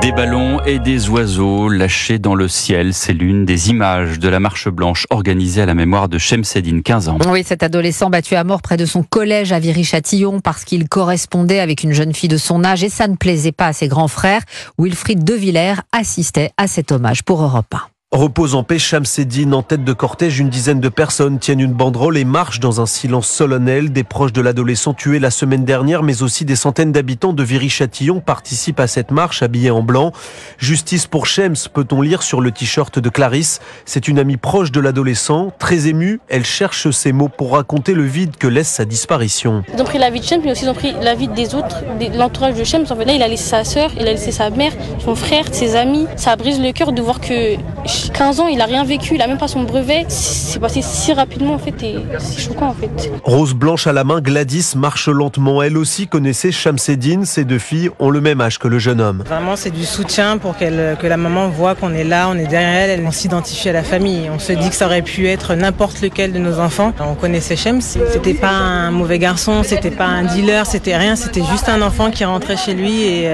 Des ballons et des oiseaux lâchés dans le ciel, c'est l'une des images de la marche blanche organisée à la mémoire de Chemseddine, 15 ans. Oui, cet adolescent battu à mort près de son collège à Viry-Châtillon parce qu'il correspondait avec une jeune fille de son âge et ça ne plaisait pas à ses grands frères. Wilfried De Villers assistait à cet hommage pour Europe 1. Repose en paix, Chemseddine. En tête de cortège, une dizaine de personnes tiennent une banderole et marchent dans un silence solennel. Des proches de l'adolescent tué la semaine dernière, mais aussi des centaines d'habitants de Viry-Châtillon participent à cette marche habillés en blanc. Justice pour Chems, peut-on lire sur le t-shirt de Clarisse. C'est une amie proche de l'adolescent. Très émue, elle cherche ses mots pour raconter le vide que laisse sa disparition. Ils ont pris la vie de Chems, mais aussi ils ont pris la vie des autres, de l'entourage de Chems. En fait, là, il a laissé sa sœur, il a laissé sa mère, son frère, ses amis. Ça brise le cœur de voir que 15 ans, il a rien vécu, il a même pas son brevet. C'est passé si rapidement en fait et c'est choquant en fait. Rose blanche à la main, Gladys marche lentement. Elle aussi connaissait Chemseddine. Ces deux filles ont le même âge que le jeune homme. Vraiment, c'est du soutien pour que la maman voit qu'on est là, on est derrière elle, on s'identifie à la famille. On se dit que ça aurait pu être n'importe lequel de nos enfants. On connaissait Chems, c'était pas un mauvais garçon, c'était pas un dealer, c'était rien, c'était juste un enfant qui rentrait chez lui et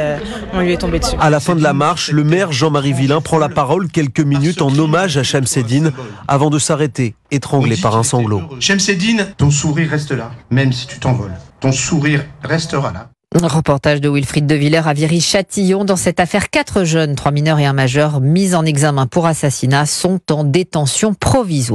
on lui est tombé dessus. À la fin de la marche, le maire Jean-Marie Villain prend la parole quelques minutes en hommage à Chemseddine avant de s'arrêter, étranglé par un sanglot. Chemseddine, ton sourire reste là, même si tu t'envoles. Ton sourire restera là. Reportage de Wilfried De Villers à Viry-Châtillon. Dans cette affaire, 4 jeunes, 3 mineurs et un majeur, mis en examen pour assassinat, sont en détention provisoire.